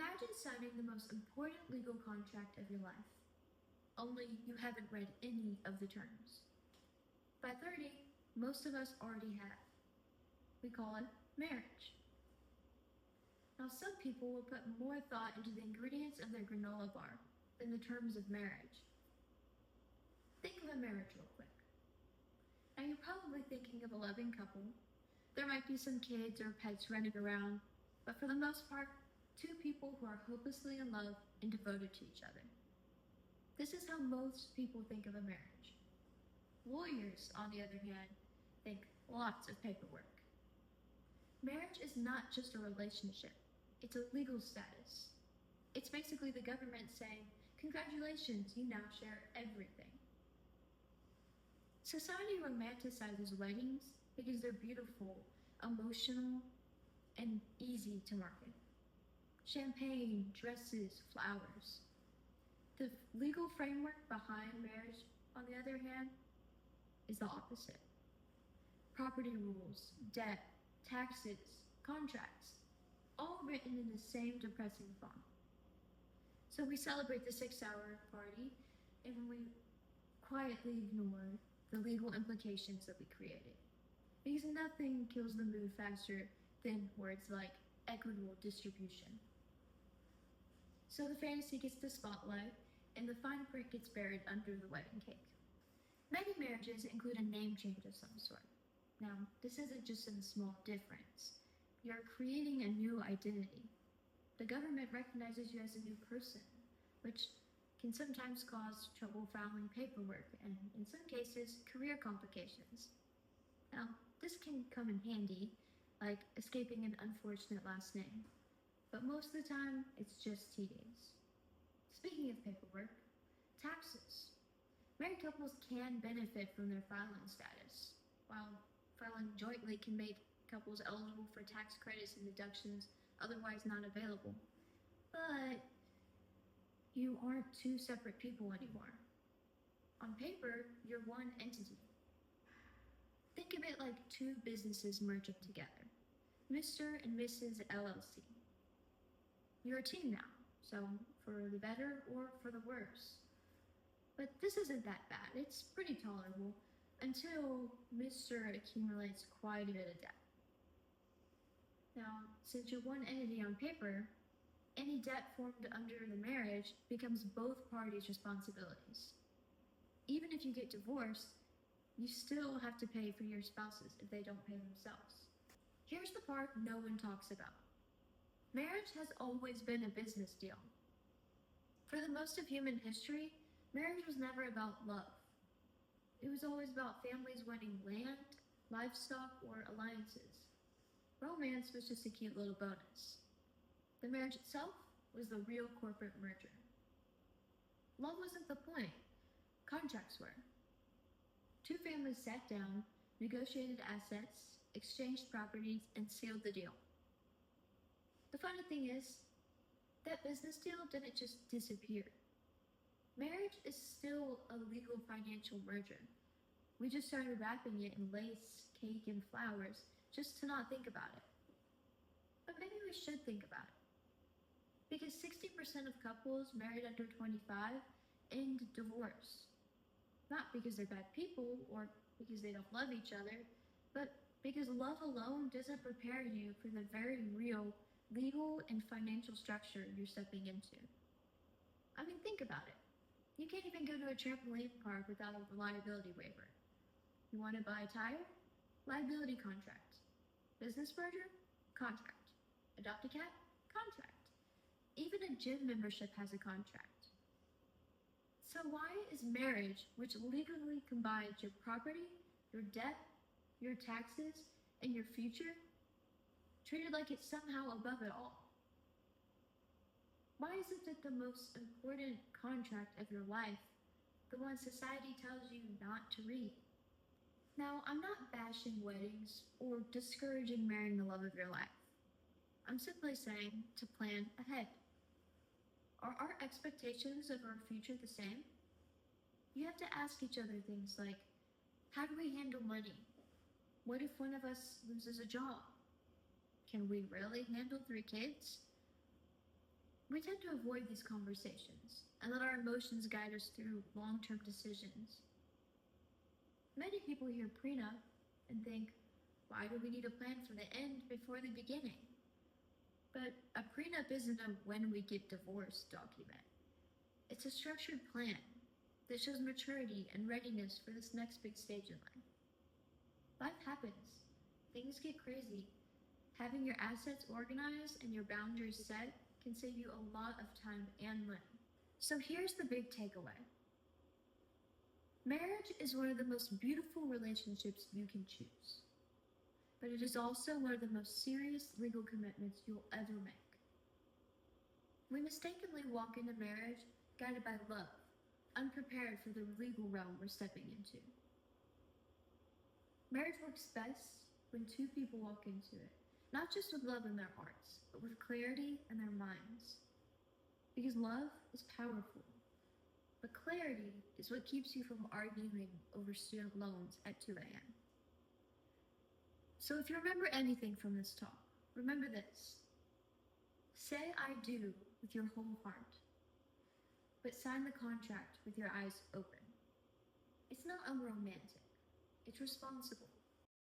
Imagine signing the most important legal contract of your life, only you haven't read any of the terms. By 30, most of us already have. We call it marriage. Now, some people will put more thought into the ingredients of their granola bar than the terms of marriage. Think of a marriage real quick. Now, you're probably thinking of a loving couple. There might be some kids or pets running around, but for the most part, two people who are hopelessly in love and devoted to each other. This is how most people think of a marriage. Lawyers, on the other hand, think lots of paperwork. Marriage is not just a relationship, it's a legal status. It's basically the government saying, congratulations, you now share everything. Society romanticizes weddings because they're beautiful, emotional, and easy to market. Champagne, dresses, flowers. The legal framework behind marriage, on the other hand, is the opposite. Property rules, debt, taxes, contracts, all written in the same depressing font. So we celebrate the 6-hour party and we quietly ignore the legal implications that we created. Because nothing kills the mood faster than words like equitable distribution. So the fantasy gets the spotlight and the fine print gets buried under the wedding cake. Many marriages include a name change of some sort. Now, this isn't just a small difference. You're creating a new identity. The government recognizes you as a new person, which can sometimes cause trouble filing paperwork and, in some cases, career complications. Now, this can come in handy, like escaping an unfortunate last name, but most of the time, it's just tedious. Speaking of paperwork, taxes. Married couples can benefit from their filing status, while filing jointly can make couples eligible for tax credits and deductions otherwise not available. But you aren't two separate people anymore. On paper, you're one entity. Think of it like two businesses merging together. Mr. and Mrs. LLC. You're a team now, so for the better or for the worse. But this isn't that bad. It's pretty tolerable until Mr. accumulates quite a bit of debt. Now, since you're one entity on paper, any debt formed under the marriage becomes both parties' responsibilities. Even if you get divorced, you still have to pay for your spouses if they don't pay themselves. Here's the part no one talks about. Marriage has always been a business deal. For the most of human history, marriage was never about love. It was always about families wanting land, livestock, or alliances. Romance was just a cute little bonus. The marriage itself was the real corporate merger. Love wasn't the point. Contracts were. Two families sat down, negotiated assets, exchanged properties, and sealed the deal. The funny thing is, that business deal didn't just disappear. Marriage is still a legal financial merger. We just started wrapping it in lace, cake, and flowers just to not think about it. But maybe we should think about it. Because 60% of couples married under 25 end divorce. Not because they're bad people or because they don't love each other, but because love alone doesn't prepare you for the very real legal and financial structure you're stepping into. I mean, think about it. You can't even go to a trampoline park without a liability waiver. You want to buy a tire? Liability contract. Business merger? Contract. Adopt a cat? Contract. Even a gym membership has a contract. So why is marriage, which legally combines your property, your debt, your taxes, and your future, treated like it's somehow above it all? Why is it that the most important contract of your life, the one society tells you not to read? Now, I'm not bashing weddings or discouraging marrying the love of your life. I'm simply saying to plan ahead. Are our expectations of our future the same? You have to ask each other things like, how do we handle money? What if one of us loses a job? Can we really handle 3 kids? We tend to avoid these conversations and let our emotions guide us through long-term decisions. Many people hear prenup and think, why do we need a plan for the end before the beginning? But a prenup isn't a when we get divorced document. It's a structured plan that shows maturity and readiness for this next big stage in life. Life happens. Things get crazy. Having your assets organized and your boundaries set can save you a lot of time and money. So here's the big takeaway. Marriage is one of the most beautiful relationships you can choose, but it is also one of the most serious legal commitments you'll ever make. We mistakenly walk into marriage guided by love, unprepared for the legal realm we're stepping into. Marriage works best when two people walk into it, not just with love in their hearts, but with clarity in their minds. Because love is powerful, but clarity is what keeps you from arguing over student loans at 2 a.m. So if you remember anything from this talk, remember this. Say I do with your whole heart, but sign the contract with your eyes open. It's not unromantic, it's responsible.